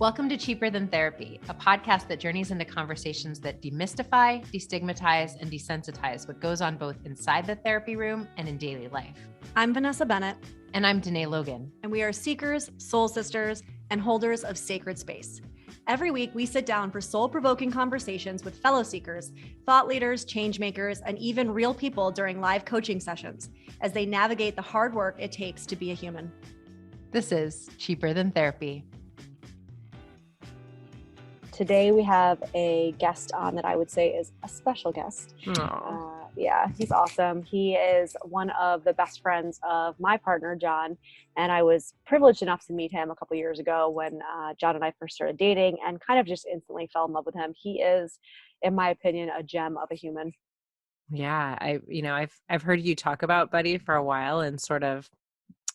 Welcome to Cheaper Than Therapy, a podcast that journeys into conversations that demystify, destigmatize, and desensitize what goes on both inside the therapy room and in daily life. I'm Vanessa Bennett. And I'm Dené Logan. And we are seekers, soul sisters, and holders of sacred space. Every week, we sit down for soul-provoking conversations with fellow seekers, thought leaders, change makers, and even real people during live coaching sessions as they navigate the hard work it takes to be a human. This is Cheaper Than Therapy. Today we have a guest on that I would say is a special guest. Yeah, he's awesome. He is one of the best friends of my partner, John, and I was privileged enough to meet him a couple years ago when John and I first started dating and kind of just instantly fell in love with him. He is, in my opinion, a gem of a human. Yeah, I've heard you talk about Buddy for a while and sort of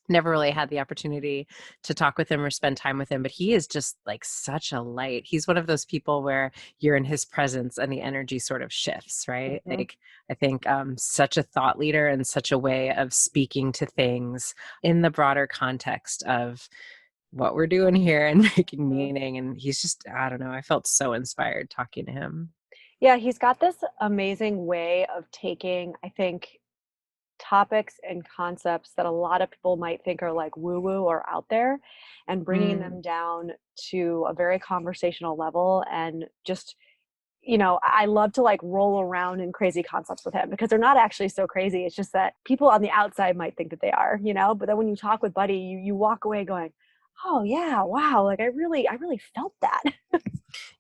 never really had the opportunity to talk with him or spend time with him, but he is just like such a light. He's one of those people where you're in his presence and the energy sort of shifts, right? Mm-hmm. Like, I think such a thought leader and such a way of speaking to things in the broader context of what we're doing here and making meaning. And he's just, I don't know, I felt so inspired talking to him. Yeah, he's got this amazing way of taking, I think, topics and concepts that a lot of people might think are like woo-woo or out there and bringing them down to a very conversational level. And just, you know, I love to like roll around in crazy concepts with him because they're not actually so crazy. It's just that people on the outside might think that they are, you know, but then when you talk with Buddy, you walk away going, oh yeah, wow, like I really felt that.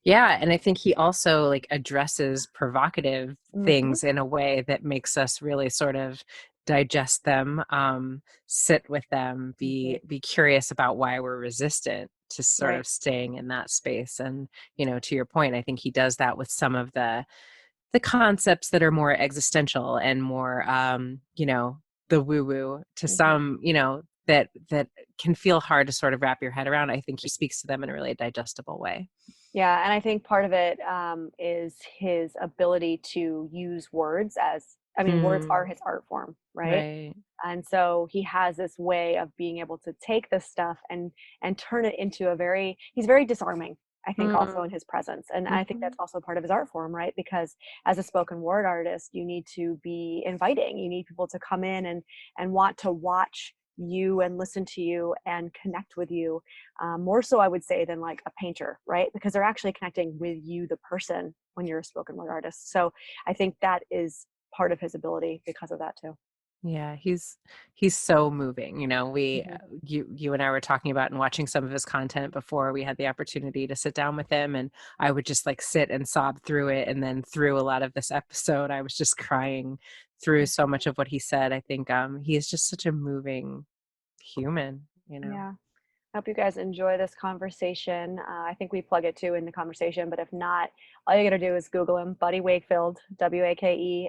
Yeah. And I think he also like addresses provocative things in a way that makes us really sort of digest them, sit with them, be curious about why we're resistant to sort of staying in that space. And, you know, to your point, I think he does that with some of the concepts that are more existential and more, you know, the woo-woo to some, you know, that can feel hard to sort of wrap your head around. I think he speaks to them in a really digestible way. Yeah, and I think part of it is his ability to use words as, I mean, words are his art form, right? And so he has this way of being able to take this stuff and turn it into he's very disarming, I think, also in his presence. And I think that's also part of his art form, right? Because as a spoken word artist, you need to be inviting. You need people to come in and want to watch you and listen to you and connect with you, more so I would say than like a painter, right? Because they're actually connecting with you, the person, when you're a spoken word artist. So I think that is part of his ability because of that too. Yeah, he's so moving. You know, you and I were talking about and watching some of his content before we had the opportunity to sit down with him, and I would just like sit and sob through it. And then through a lot of this episode, I was just crying through so much of what he said. I think he is just such a moving human, you know. Yeah. I hope you guys enjoy this conversation. I think we plug it too in the conversation, but if not, all you got to do is Google him, Buddy Wakefield, Wakefield,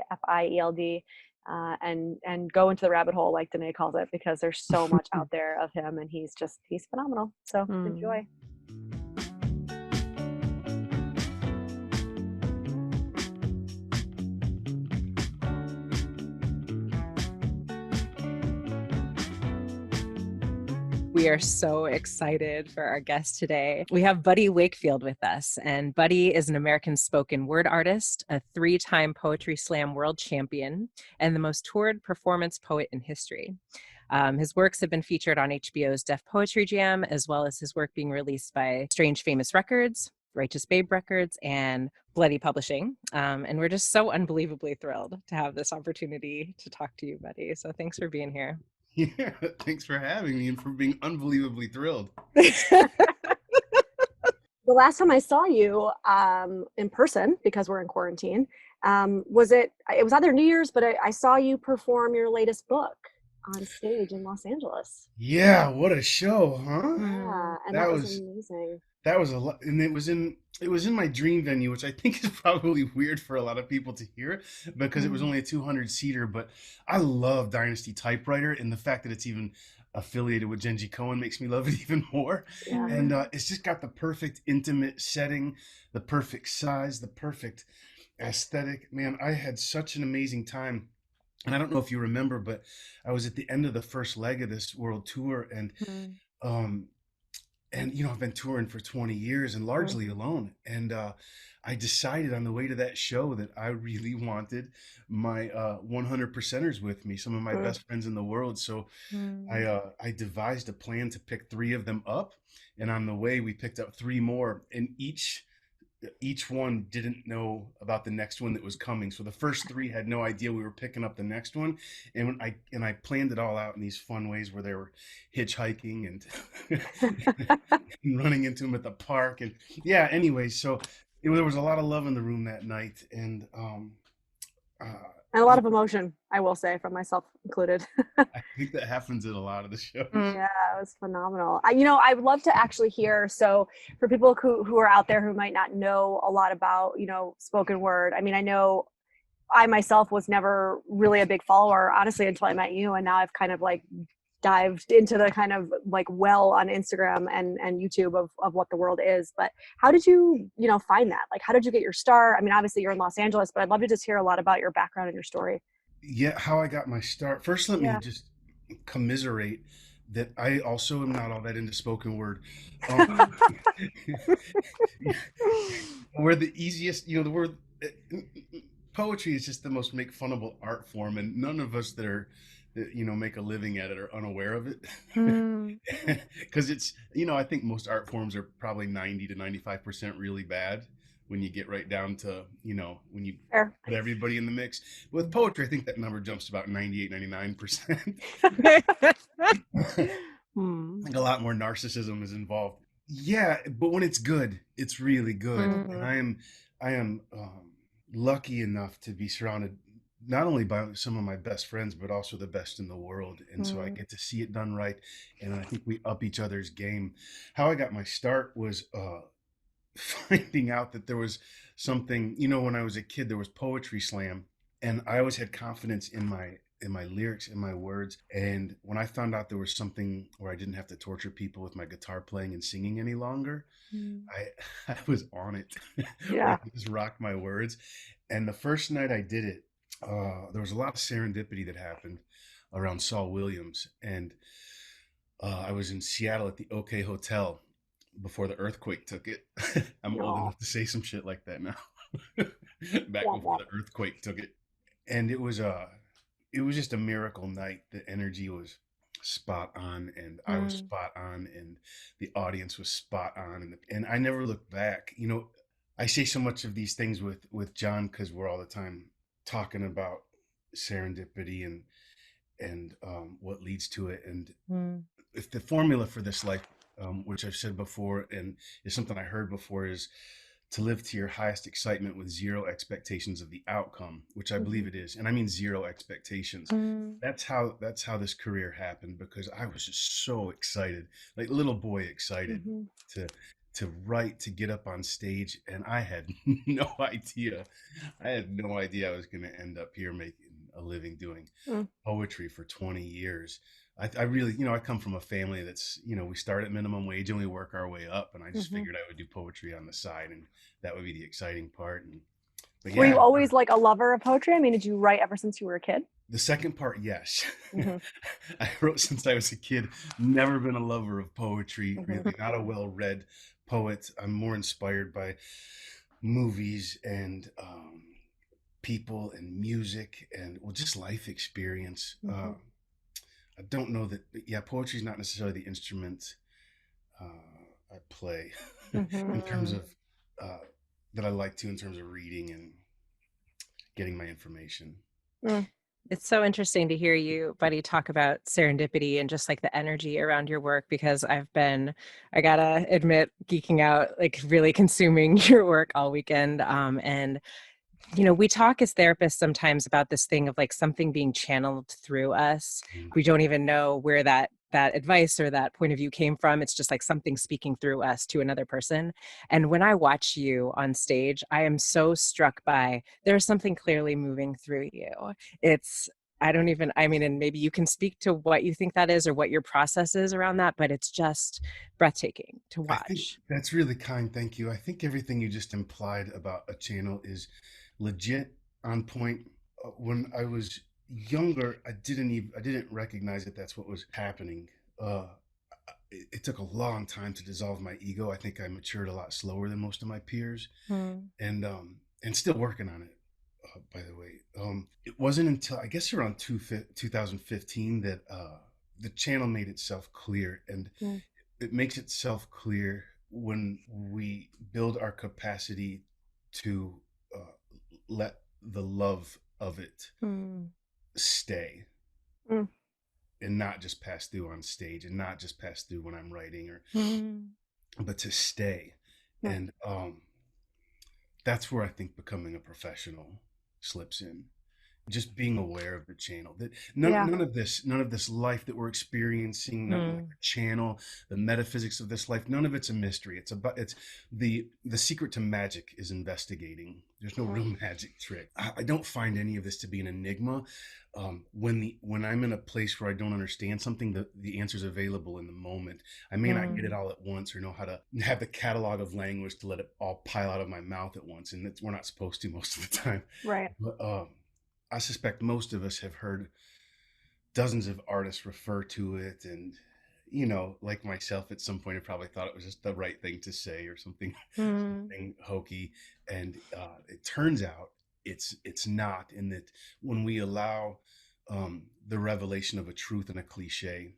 and go into the rabbit hole, like Dené calls it, because there's so much out there of him, and he's phenomenal. So enjoy. We are so excited for our guest today. We have Buddy Wakefield with us, and Buddy is an American spoken word artist, a 3-time Poetry Slam world champion, and the most toured performance poet in history. His works have been featured on HBO's Def Poetry Jam, as well as his work being released by Strange Famous Records, Righteous Babe Records, and Bloody Publishing. And we're just so unbelievably thrilled to have this opportunity to talk to you, Buddy. So thanks for being here. Yeah, thanks for having me and for being unbelievably thrilled. The last time I saw you in person, because we're in quarantine, it was either New Year's, but I saw you perform your latest book on stage in Los Angeles. Yeah, what a show, huh? Yeah, and that was amazing. That was a lot, and it was in my dream venue, which I think is probably weird for a lot of people to hear because it was only a 200-seater, but I love Dynasty Typewriter, and the fact that it's even affiliated with Genji Cohen makes me love it even more. Yeah. And it's just got the perfect intimate setting, the perfect size, the perfect aesthetic. Man, I had such an amazing time. And I don't know if you remember, but I was at the end of the first leg of this world tour, and and I've been touring for 20 years and largely alone, and I decided on the way to that show that I really wanted my 100 percenters with me, some of my Mm. best friends in the world. So Mm. I devised a plan to pick three of them up, and on the way we picked up three more, and each one didn't know about the next one that was coming. So the first three had no idea we were picking up the next one, and I planned it all out in these fun ways where they were hitchhiking and, and running into them at the park, and yeah. Anyway, so there was a lot of love in the room that night, and uh, And a lot of emotion, I will say, from myself included. I think that happens at a lot of the shows. Mm. Yeah, it was phenomenal. I would love to actually hear. So, for people who are out there who might not know a lot about, spoken word. I mean, I know I myself was never really a big follower, honestly, until I met you, and now I've kind of like dived into the kind of like well on Instagram and YouTube of what the world is. But how did you, find that? Like, how did you get your start? I mean, obviously you're in Los Angeles, but I'd love to just hear a lot about your background and your story. Yeah, how I got my start. First, let me Yeah. just commiserate that I also am not all that into spoken word. Um, we're the easiest, the word poetry is just the most make funnable art form, and none of us that make a living at it are unaware of it. Mm. Because it's, I think most art forms are probably 90 to 95% really bad when you get right down to, when you Fair. put everybody in the mix. With poetry, I think that number jumps to about 98, 99%. I Hmm. think a lot more narcissism is involved. Yeah, but when it's good, it's really good. And Mhm. I am lucky enough to be surrounded not only by some of my best friends, but also the best in the world. And so I Mm. get to see it done right. And I think we up each other's game. How I got my start was finding out that there was something, when I was a kid, there was poetry slam, and I always had confidence in my lyrics, in my words. And when I found out there was something where I didn't have to torture people with my guitar playing and singing any longer, Mm. I was on it, where Yeah. I could just rock my words. And the first night I did it, there was a lot of serendipity that happened around Saul Williams, and I was in Seattle at the OK Hotel before the earthquake took it. I'm old No. enough to say some shit like that now. Back Womp before womp. the earthquake took it, and it was just a miracle night. The energy was spot on, and I was Mm. spot on, and the audience was spot on, and I never looked back. I say so much of these things with John because we're all the time talking about serendipity and what leads to it, and Mm. if the formula for this life, which I've said before and is something I heard before, is to live to your highest excitement with zero expectations of the outcome, which I believe Mhm. it is, and I mean zero expectations. Mm. That's how this career happened, because I was just so excited, like little boy excited Mhm. to to write, to get up on stage, and I had no idea. I had no idea I was going to end up here making a living doing Mm. poetry for 20 years. I really, I come from a family that's, we start at minimum wage and we work our way up. And I just Mhm. figured I would do poetry on the side, and that would be the exciting part. But Were you yeah, always like a lover of poetry? I mean, did you write ever since you were a kid? the second part, yes. Mhm. I wrote since I was a kid, never been a lover of poetry, Mhm. really, not a well read poet. I'm more inspired by movies and people and music and, well, just life experience. Mhm. I don't know that, yeah, poetry is not necessarily the instrument I play in terms Mhm. of uh, that I like to, in terms of reading and getting my information. Mm. It's so interesting to hear you, buddy, talk about serendipity and just like the energy around your work, because I gotta admit, geeking out, like really consuming your work all weekend. And we talk as therapists sometimes about this thing of like something being channeled through us. Mm. We don't even know where that advice or that point of view came from. It's just like something speaking through us to another person. And when I watch you on stage, I am so struck by there's something clearly moving through you. It's I don't even, I mean, and maybe you can speak to what you think that is or what your process is around that, but it's just breathtaking to I think watch. that's really kind. Thank you. I think everything you just implied about a channel is legit, on point. When I was younger, I didn't recognize that that's what was happening. It took a long time to dissolve my ego. I think I matured a lot slower than most of my peers, and still working on it. By the way, it wasn't until I guess around 2015 that the channel made itself clear, and it makes itself clear when we build our capacity to let the love of it stay and not just pass through on stage, and not just pass through when I'm writing, or but to stay. And that's where I think becoming a professional slips in. Just being aware of the channel, that none of this life that we're experiencing, none of the channel, the metaphysics of this life, none of it's a mystery. It's the secret to magic is investigating. There's no real magic trick. I don't find any of this to be an enigma. When I'm in a place where I don't understand something, the answer's available in the moment. I may not get it all at once, or know how to have the catalog of language to let it all pile out of my mouth at once, and we're not supposed to most of the time. Right. But I suspect most of us have heard dozens of artists refer to it, and like myself, at some point I probably thought it was just the right thing to say, or something hokey, and it turns out it's not. In that, when we allow the revelation of a truth and a cliche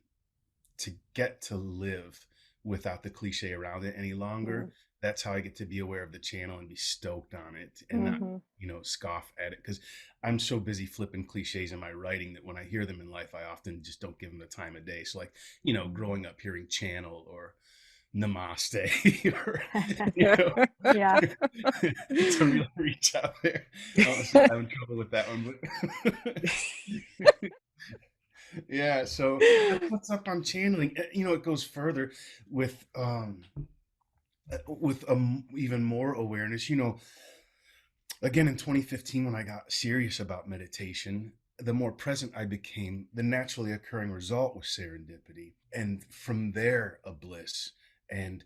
to get to live without the cliche around it any longer, that's how I get to be aware of the channel and be stoked on it, and not scoff at it, because I'm so busy flipping cliches in my writing that when I hear them in life, I often just don't give them the time of day. So, like, growing up hearing channel or namaste or to really reach out there. I'm having trouble with that one, but yeah, so that's what's up on channeling. It goes further with even more awareness. Again, in 2015, when I got serious about meditation, the more present I became, the naturally occurring result was serendipity. And from there, a bliss. And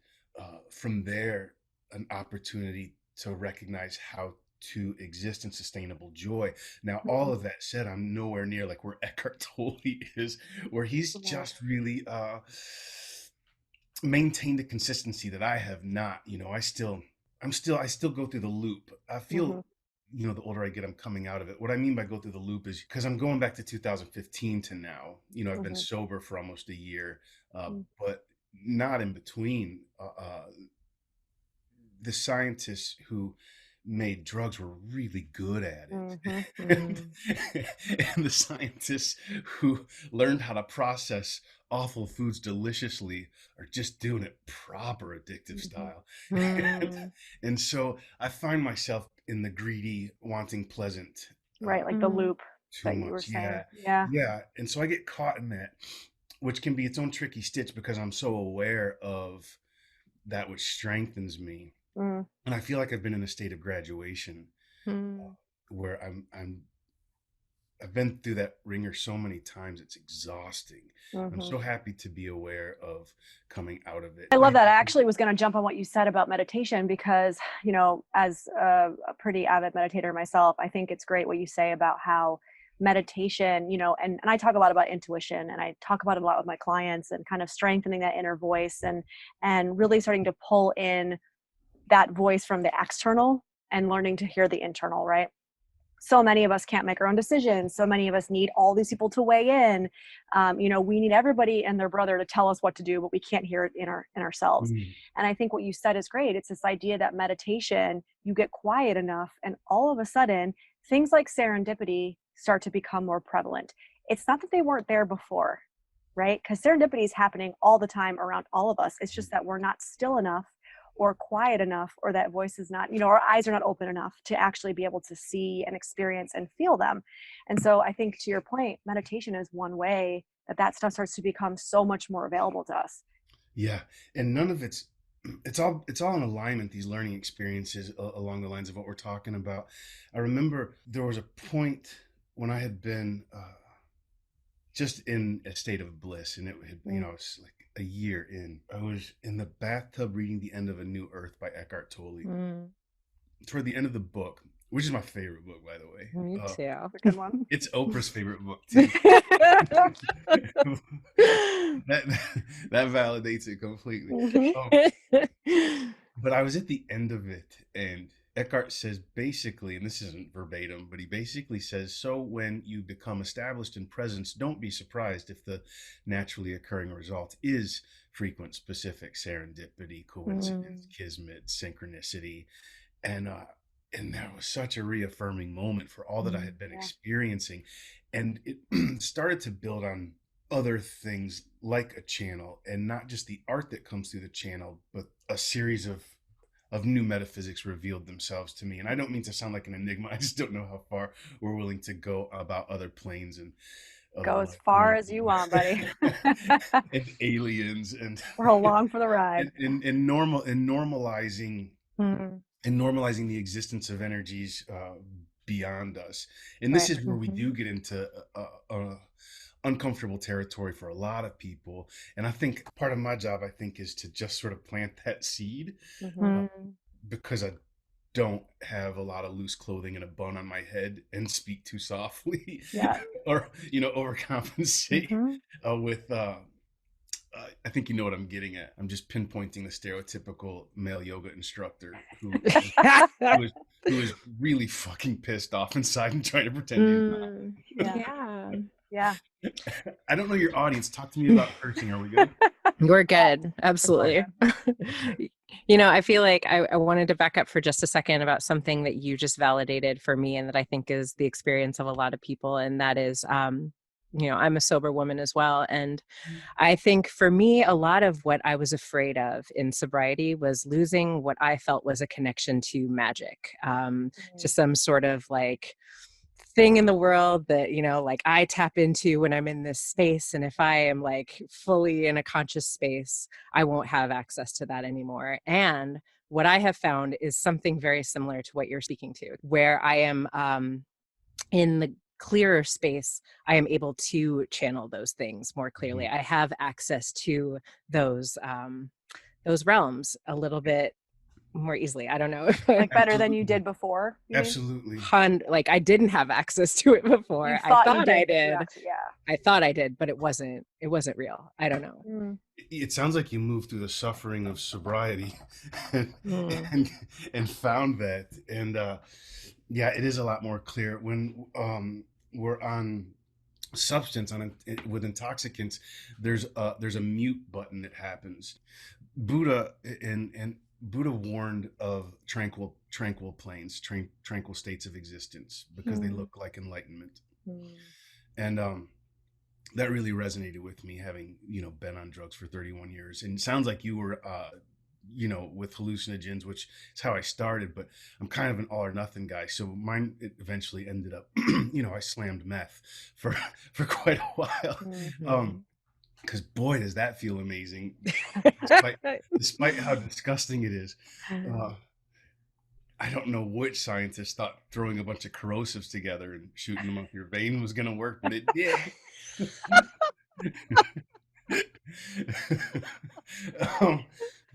from there, an opportunity to recognize how to exist in sustainable joy. Now, all of that said, I'm nowhere near like where Eckhart Tolle is, where he's just really maintained a consistency that I have not. I still go through the loop. I feel, the older I get, I'm coming out of it. What I mean by go through the loop is because I'm going back to 2015 to now. I've been sober for almost a year, but not in between. The scientists who made drugs were really good at it. And the scientists who learned how to process awful foods deliciously are just doing it proper addictive style. And so I find myself in the greedy, wanting pleasant. Right, like the loop that you were Too much. saying. Yeah. And so I get caught in that, which can be its own tricky stitch, because I'm so aware of that which strengthens me. And I feel like I've been in a state of graduation where I've been through that ringer so many times, it's exhausting. I'm so happy to be aware of coming out of it. I love that. I actually was going to jump on what you said about meditation, because, as a pretty avid meditator myself, I think it's great what you say about how meditation, and I talk a lot about intuition, and I talk about it a lot with my clients, and kind of strengthening that inner voice, and really starting to pull in that voice from the external and learning to hear the internal, right? So many of us can't make our own decisions. So many of us need all these people to weigh in. We need everybody and their brother to tell us what to do, but we can't hear it in ourselves. And I think what you said is great. It's this idea that meditation, you get quiet enough, and all of a sudden, things like serendipity start to become more prevalent. It's not that they weren't there before, right? Because serendipity is happening all the time around all of us. It's just that we're not still enough, or quiet enough, or that voice is not, our eyes are not open enough to actually be able to see and experience and feel them. And so I think, to your point, meditation is one way that stuff starts to become so much more available to us. Yeah. And none of it's all in alignment, these learning experiences along the lines of what we're talking about. I remember there was a point when I had been just in a state of bliss, and it had, it's like a year in. I was in the bathtub reading The End of a New Earth by Eckhart Tolle. Toward the end of the book, which is my favorite book, by the way. Me too. It's a good one. It's Oprah's favorite book too. that that validates it completely. But I was at the end of it, and Eckhart says basically, and this isn't verbatim, but he basically says, so when you become established in presence, don't be surprised if the naturally occurring result is frequent, specific serendipity, coincidence, kismet, synchronicity. And that was such a reaffirming moment for all that I had been experiencing. And it started to build on other things like a channel, and not just the art that comes through the channel, but a series of new metaphysics revealed themselves to me. And I don't mean to sound like an enigma. I just don't know how far we're willing to go about other planes and go as far as you want, buddy. And aliens, and we're along for the ride. And normalizing and normalizing the existence of energies beyond us. And this is where we do get into uncomfortable territory for a lot of people. And I think part of my job, is to just sort of plant that seed, because I don't have a lot of loose clothing and a bun on my head and speak too softly, or overcompensate with I think you know what I'm getting at. I'm just pinpointing the stereotypical male yoga instructor who is really fucking pissed off inside and trying to pretend he's not. Yeah. I don't know your audience. Talk to me about cursing. Are we good? We're good. Absolutely. I feel like I wanted to back up for just a second about something that you just validated for me, and that I think is the experience of a lot of people. And that is, I'm a sober woman as well. And I think for me, a lot of what I was afraid of in sobriety was losing what I felt was a connection to magic, to some sort of like thing in the world that, like I tap into when I'm in this space. And if I am like fully in a conscious space, I won't have access to that anymore. And what I have found is something very similar to what you're speaking to, where I am in the clearer space, I am able to channel those things more clearly. I have access to those realms a little bit more easily. I don't know if like better than you did before. Absolutely. Like I didn't have access to it before. I thought I did. I thought I did, but it wasn't real. I don't know. It sounds like you moved through the suffering of sobriety and found that. And it is a lot more clear when we're on substance with intoxicants. There's a mute button that happens. Buddha warned of tranquil planes, tranquil states of existence, because they look like enlightenment. And that really resonated with me, having been on drugs for 31 years. And it sounds like you were with hallucinogens, which is how I started, but I'm kind of an all or nothing guy. So mine eventually ended up, I slammed meth for quite a while. Because boy, does that feel amazing, despite how disgusting it is. I don't know which scientist thought throwing a bunch of corrosives together and shooting them up your vein was going to work, but it did.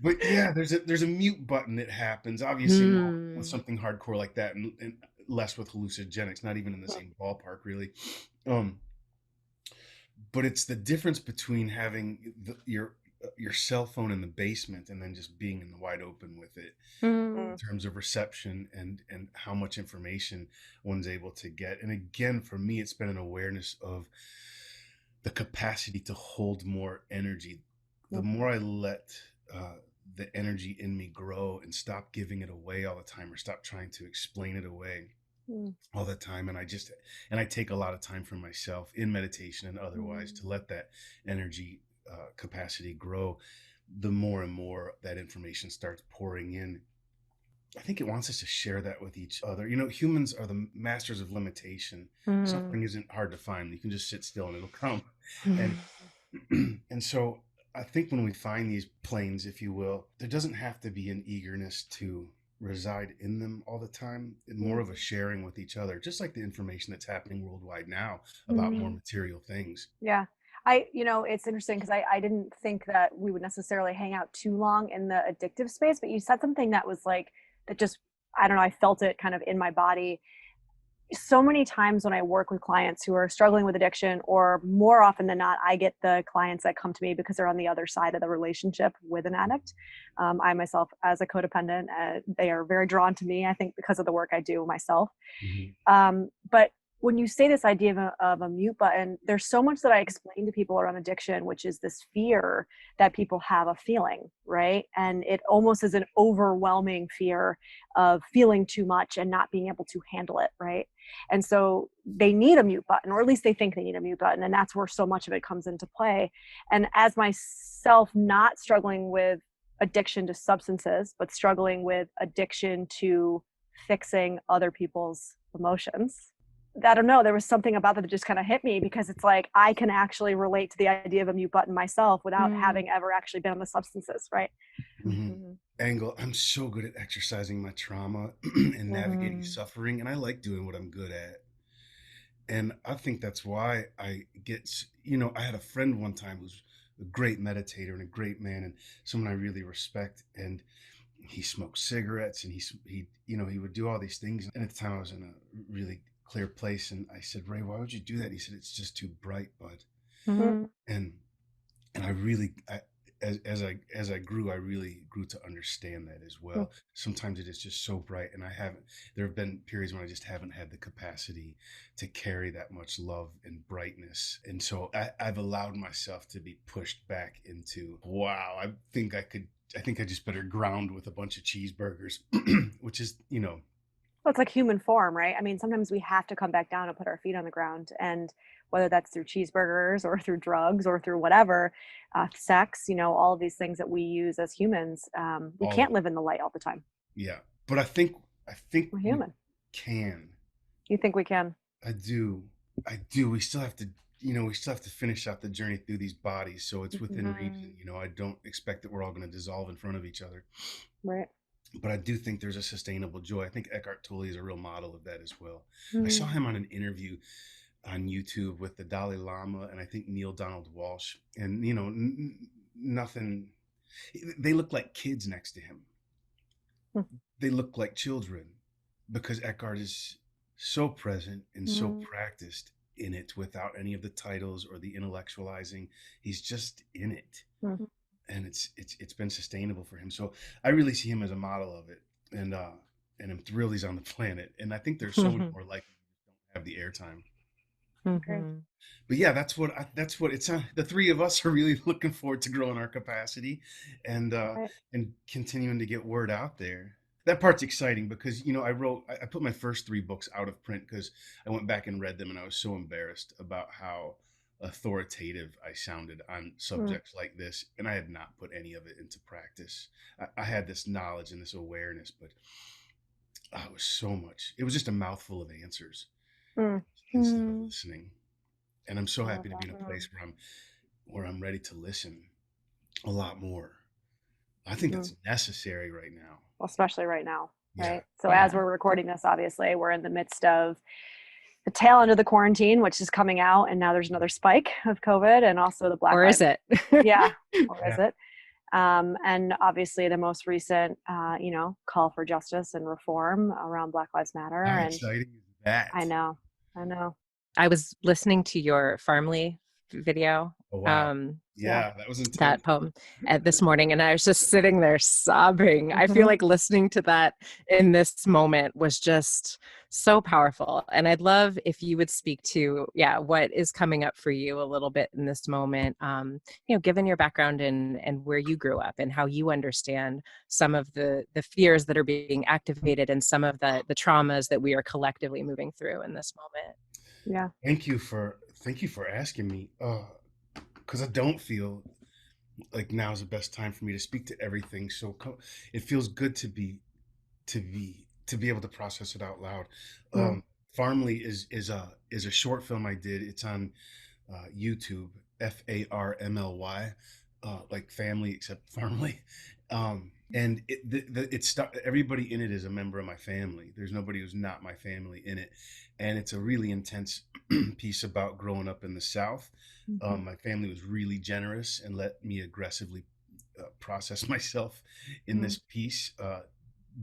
But yeah, there's a mute button that happens, obviously not with something hardcore like that, and less with hallucinogenics, not even in the same ballpark really. But it's the difference between having your cell phone in the basement and then just being in the wide open with it, in terms of reception and how much information one's able to get. And again, for me, it's been an awareness of the capacity to hold more energy. The more I let the energy in me grow and stop giving it away all the time, or stop trying to explain it away all the time, and I take a lot of time for myself in meditation and otherwise to let that energy capacity grow, the more and more that information starts pouring in. I think it wants us to share that with each other. Humans are the masters of limitation. Something isn't hard to find. You can just sit still and it'll come. And so I think when we find these planes, if you will, there doesn't have to be an eagerness to reside in them all the time, and more of a sharing with each other, just like the information that's happening worldwide now about more material things. Yeah. It's interesting because I didn't think that we would necessarily hang out too long in the addictive space, but you said something that was like, that just I don't know, I felt it kind of in my body so many times when I work with clients who are struggling with addiction, or more often than not, I get the clients that come to me because they're on the other side of the relationship with an addict. I myself, as a codependent, they are very drawn to me, I think, because of the work I do myself. Mhm. But when you say this idea of a mute button, there's so much that I explain to people around addiction, which is this fear that people have of feeling, right? And it almost is an overwhelming fear of feeling too much and not being able to handle it, right? And so they need a mute button, or at least they think they need a mute button. And that's where so much of it comes into play. And as myself, not struggling with addiction to substances, but struggling with addiction to fixing other people's emotions, I don't know, there was something about that just kind of hit me, because it's like I can actually relate to the idea of a mute button myself without having ever actually been on the substances, right? Mm-hmm. Angle, I'm so good at exercising my trauma and navigating suffering, and I like doing what I'm good at. And I think that's why I get, I had a friend one time who's a great meditator and a great man and someone I really respect. And he smoked cigarettes and he would do all these things. And at the time I was in a really clear place. And I said, Ray, why would you do that? And he said, it's just too bright, bud. And I really, as I grew, I really grew to understand that as well. Sometimes it is just so bright, and there have been periods when I just haven't had the capacity to carry that much love and brightness. And so I've allowed myself to be pushed back into, wow, I think I just better ground with a bunch of cheeseburgers, which is, Well, it's like human form, right? I mean, sometimes we have to come back down and put our feet on the ground. And whether that's through cheeseburgers or through drugs or through whatever, sex, all of these things that we use as humans, we all of can't live in the light all the time. yeah. But I think We're we human. can. You think we can? I do. We still have to finish out the journey through these bodies. So it's within reason. I don't expect that we're all going to dissolve in front of each other. Right. But I do think there's a sustainable joy. I think Eckhart Tolle is a real model of that as well. I saw him on an interview on YouTube with the Dalai Lama and I think Neil Donald Walsh. And, nothing, they look like kids next to him. They look like children because Eckhart is so present and so practiced in it without any of the titles or the intellectualizing. He's just in it. And it's been sustainable for him. So I really see him as a model of it. And I'm thrilled he's on the planet. And I think there's so many more like him who don't have the airtime. But yeah, that's what it's on. The three of us are really looking forward to growing our capacity and continuing to get word out there. That part's exciting because, I put my first 3 books out of print because I went back and read them and I was so embarrassed about how authoritative I sounded on subjects like this. And I had not put any of it into practice. I had this knowledge and this awareness, but it was just a mouthful of answers instead of listening. And I'm so happy to be in a place where I'm ready to listen a lot more. I think that's necessary right now. Well, especially right now, right? So as we're recording this, obviously, we're in the midst of the tail end of the quarantine, which is coming out, and now there's another spike of COVID, and also the Black Lives. Or is it? Or is it? And obviously, the most recent, call for justice and reform around Black Lives Matter. How exciting is that? I know. I was listening to your Farmley video. Oh, wow. That was intense. That poem this morning, and I was just sitting there sobbing. I feel like listening to that in this moment was just so powerful. And I'd love if you would speak to, what is coming up for you a little bit in this moment, given your background and where you grew up and how you understand some of the fears that are being activated and some of the traumas that we are collectively moving through in this moment. Yeah. Thank you for asking me. Because I don't feel like now is the best time for me to speak to everything. So it feels good to be able to process it out loud. Farmly is a short film I did. It's on YouTube, FARMLY, like family except Farmly. And everybody in it is a member of my family. There's nobody who's not my family in it. And it's a really intense piece about growing up in the South. My family was really generous and let me aggressively process myself in this piece.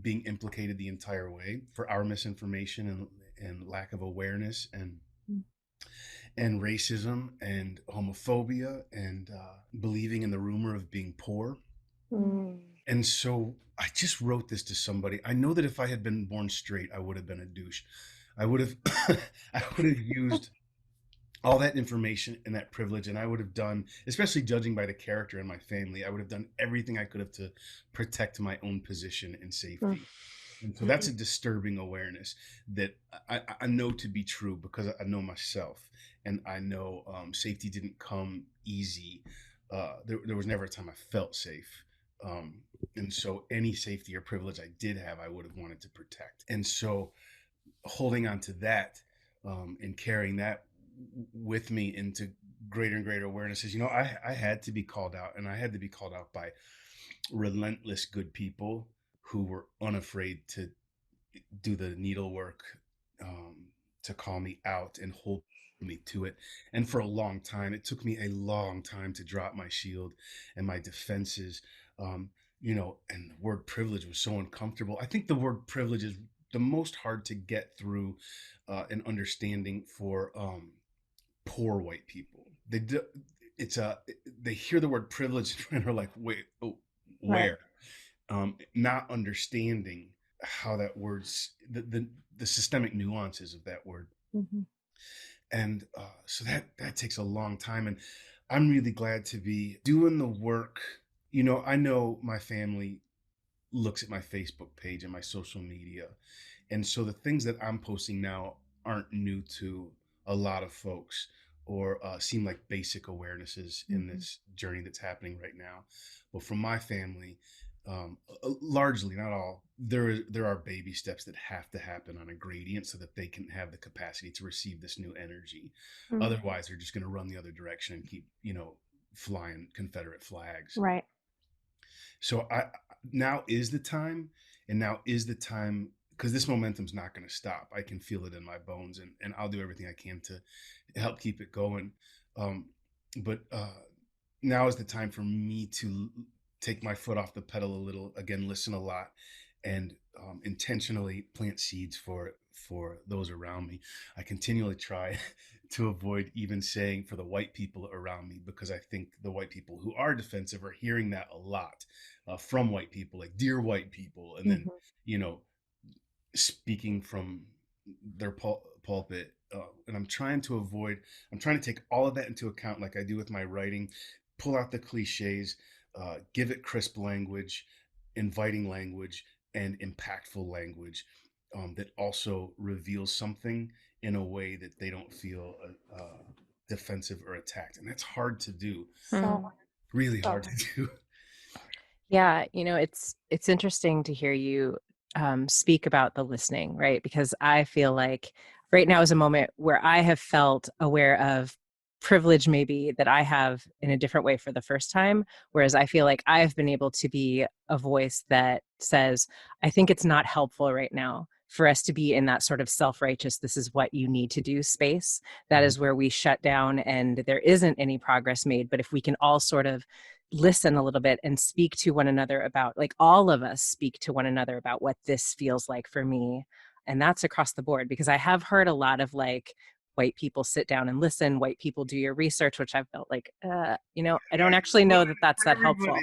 being implicated the entire way for our misinformation and lack of awareness and racism and homophobia and believing in the rumor of being poor. Mm. And so I just wrote this to somebody. I know that if I had been born straight, I would have been a douche. I would have I would have used all that information and that privilege, and I would have done, especially judging by the character in my family, I would have done everything I could have to protect my own position and safety. And so that's a disturbing awareness that I know to be true because I know myself, and I know safety didn't come easy. There was never a time I felt safe. And so any safety or privilege I did have, I would have wanted to protect. And so holding on to that and carrying that with me into greater and greater awarenesses, I had to be called out, and I had to be called out by relentless good people who were unafraid to do the needlework, to call me out and hold me to it. And for a long time, it took me a long time to drop my shield and my defenses. And the word privilege was so uncomfortable. I think the word privilege is the most hard to get through an understanding for poor white people. They hear the word privilege and are like, wait, oh, where? Right. Not understanding how that word's the systemic nuances of that word. Mm-hmm. And so that takes a long time, and I'm really glad to be doing the work. I know my family looks at my Facebook page and my social media, and so the things that I'm posting now aren't new to a lot of folks, or seem like basic awarenesses in this journey that's happening right now. But from my family, largely, not all, there are baby steps that have to happen on a gradient so that they can have the capacity to receive this new energy. Otherwise, they're just going to run the other direction and keep, flying Confederate flags. Right. So now is the time, because this momentum's not going to stop. I can feel it in my bones, and I'll do everything I can to help keep it going. But now is the time for me to take my foot off the pedal a little, again, listen a lot, and intentionally plant seeds for those around me. I continually try to avoid even saying for the white people around me, because I think the white people who are defensive are hearing that a lot from white people, like dear white people, and then speaking from their pulpit. And I'm trying to take all of that into account, like I do with my writing, pull out the cliches, give it crisp language, inviting language, and impactful language that also reveals something in a way that they don't feel defensive or attacked. And that's hard to do. Really hard to do. Yeah, it's interesting to hear you speak about the listening, right? Because I feel like right now is a moment where I have felt aware of privilege maybe that I have in a different way for the first time, whereas I feel like I've been able to be a voice that says, I think it's not helpful right now for us to be in that sort of self-righteous, this is what you need to do space. That is where we shut down and there isn't any progress made. But if we can all sort of listen a little bit and speak to one another about, like, all of us speak to one another about what this feels like for me. And that's across the board, because I have heard a lot of like, white people sit down and listen, white people do your research, which I felt like, I don't actually know that that's that helpful.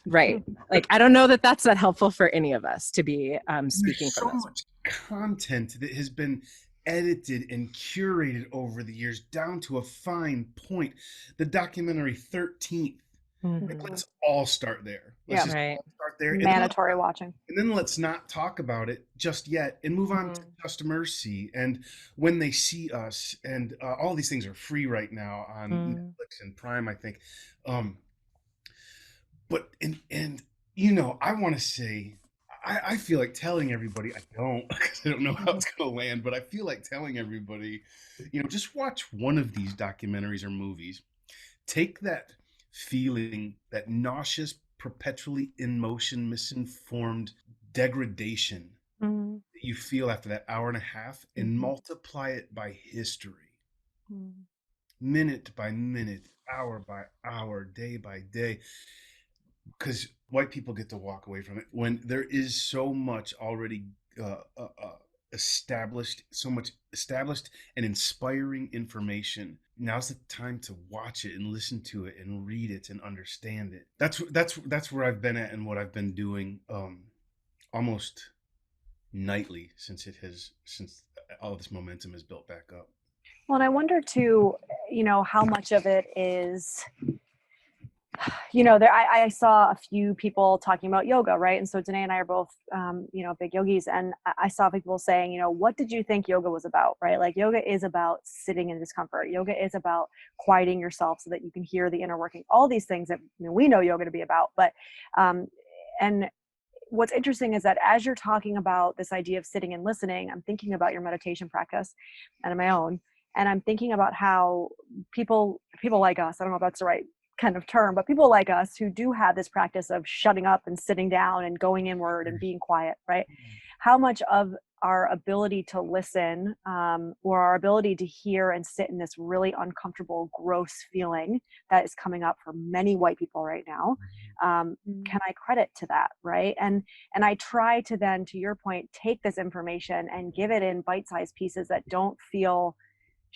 Right. Like, I don't know that that's that helpful for any of us to be speaking There's so much content that has been edited and curated over the years down to a fine point. The documentary 13th. Like, let's all start there. Let's just all start there. Mandatory watching. And then let's not talk about it just yet and move on to Just Mercy and When They See Us. And all these things are free right now on Netflix and Prime, I think. But I want to say, I feel like telling everybody, I don't, because I don't know how it's going to land, but I feel like telling everybody, just watch one of these documentaries or movies. Take that feeling, that nauseous, perpetually in motion, misinformed degradation that you feel after that hour and a half, and multiply it by history. Minute by minute, hour by hour, day by day. Because white people get to walk away from it when there is so much already established, so much established and inspiring information. Now's the time to watch it and listen to it and read it and understand it. That's where I've been at and what I've been doing almost nightly since all this momentum is built back up. Well, and I wonder too, how much of it is, I saw a few people talking about yoga, right? And so Dené and I are both, big yogis. And I saw people saying, what did you think yoga was about, right? Like yoga is about sitting in discomfort. Yoga is about quieting yourself so that you can hear the inner working, all these things that we know yoga to be about. But, and what's interesting is that as you're talking about this idea of sitting and listening, I'm thinking about your meditation practice and my own. And I'm thinking about how people like us, I don't know if that's the right kind of term, but people like us who do have this practice of shutting up and sitting down and going inward and being quiet, right? How much of our ability to listen or our ability to hear and sit in this really uncomfortable, gross feeling that is coming up for many white people right now, can I credit to that, right? And I try to then, to your point, take this information and give it in bite-sized pieces that don't feel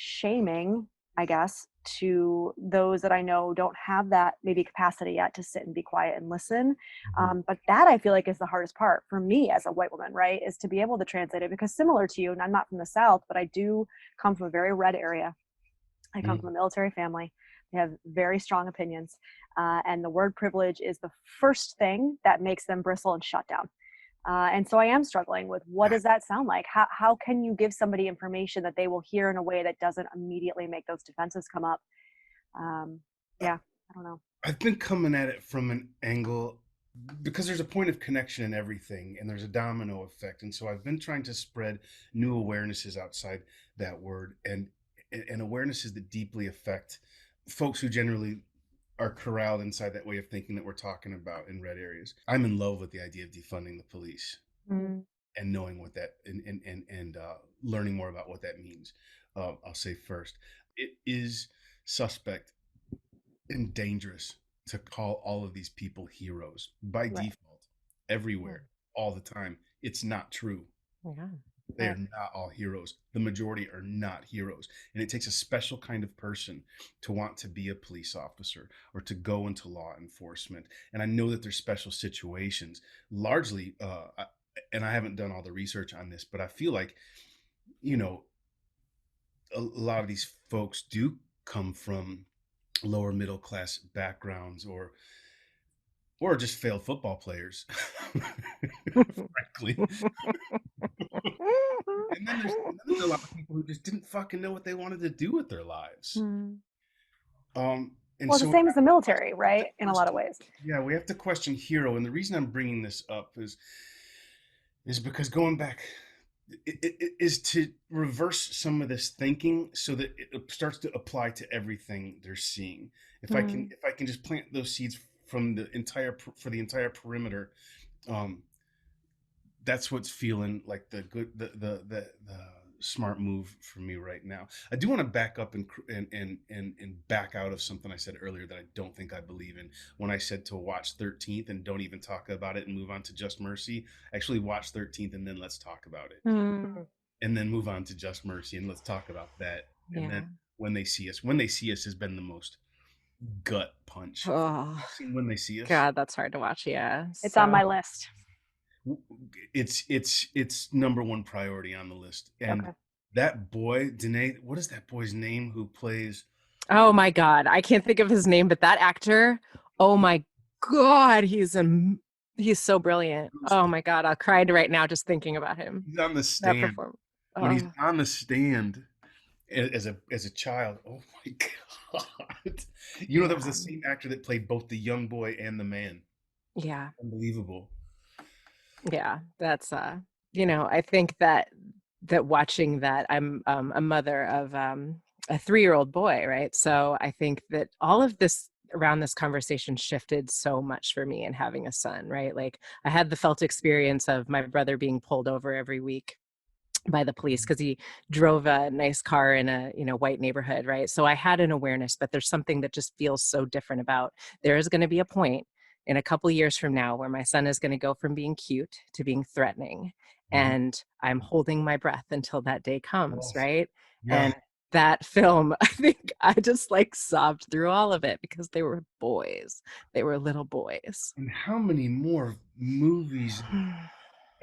shaming, I guess, to those that I know don't have that maybe capacity yet to sit and be quiet and listen. But that I feel like is the hardest part for me as a white woman, right? Is to be able to translate it, because similar to you, and I'm not from the South, but I do come from a very red area. I come from a military family. They have very strong opinions. And the word privilege is the first thing that makes them bristle and shut down. And so I am struggling with, what does that sound like? How can you give somebody information that they will hear in a way that doesn't immediately make those defenses come up? I don't know. I've been coming at it from an angle because there's a point of connection in everything and there's a domino effect. And so I've been trying to spread new awarenesses outside that word and awarenesses that deeply affect folks who generally are corralled inside that way of thinking that we're talking about in red areas. I'm in love with the idea of defunding the police and knowing what that and learning more about what that means. I'll say first, it is suspect and dangerous to call all of these people heroes by default, everywhere, all the time. It's not true. Yeah. They are not all heroes. The majority are not heroes. And it takes a special kind of person to want to be a police officer or to go into law enforcement. And I know that there's special situations, largely, and I haven't done all the research on this, but I feel like, a lot of these folks do come from lower middle class backgrounds or just failed football players, frankly. And then there's a lot of people who just didn't fucking know what they wanted to do with their lives. And well, the same as the military, right? In a lot of ways. Yeah, we have to question hero. And the reason I'm bringing this up is because going back is to reverse some of this thinking so that it starts to apply to everything they're seeing. If I can just plant those seeds from the entire perimeter, that's what's feeling like the smart move for me right now. I do want to back up and back out of something I said earlier that I don't think I believe in. When I said to watch 13th and don't even talk about it and move on to Just Mercy, actually watch 13th and then let's talk about it. And then move on to Just Mercy and let's talk about that. And then When They See Us has been the most gut punch. When They See Us. God, that's hard to watch. Yeah. It's on my list. It's number one priority on the list. And that boy, Dené, what is that boy's name who plays? Oh my God, I can't think of his name, but that actor, oh my God, he's so brilliant. Oh my God, I'll cry right now just thinking about him. He's on the stand. When he's on the stand as a child, oh my God. That was the same actor that played both the young boy and the man. Yeah. Unbelievable. Yeah, that's I think that watching that, I'm a mother of a 3-year-old boy, right? So I think that all of this around this conversation shifted so much for me in having a son, right? Like I had the felt experience of my brother being pulled over every week by the police because he drove a nice car in a white neighborhood, right? So I had an awareness, but there's something that just feels so different about there is going to be a point in a couple years from now where my son is going to go from being cute to being threatening. Mhm. And I'm holding my breath until that day comes, Yes. right? Yeah. And that film, I think I just like sobbed through all of it because they were boys. They were little boys. And how many more movies and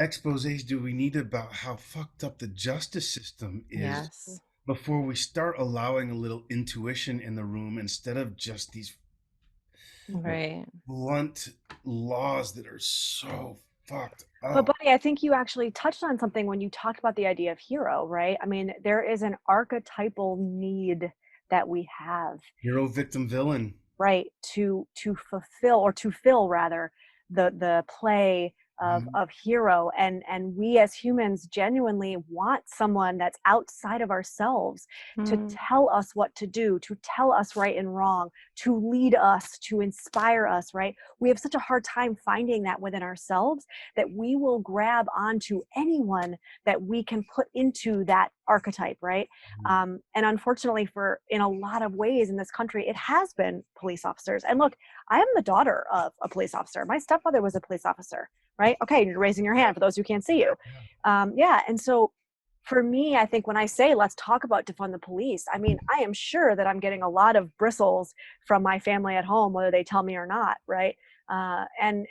exposés do we need about how fucked up the justice system is Yes. before we start allowing a little intuition in the room instead of just these Right. blunt laws that are so fucked But up? buddy, I think you actually touched on something when you talked about the idea of hero, right? I mean, there is an archetypal need that we have, Hero, victim, villain. right, to fulfill, or to fill rather, the play Mhm. of hero. And we as humans genuinely want someone that's outside of ourselves to Mm. tell us what to do, to tell us right and wrong, to lead us, to inspire us, right? We have such a hard time finding that within ourselves that we will grab onto anyone that we can put into that archetype, right? And unfortunately, for in a lot of ways in this country, it has been police officers. And look, I am the daughter of a police officer. My stepfather was a police officer, right? Okay, you're raising your hand for those who can't see you. Yeah, and so for me, I think when I say let's talk about defund the police, I mean, I am sure that I'm getting a lot of bristles from my family at home, whether they tell me or not, right? And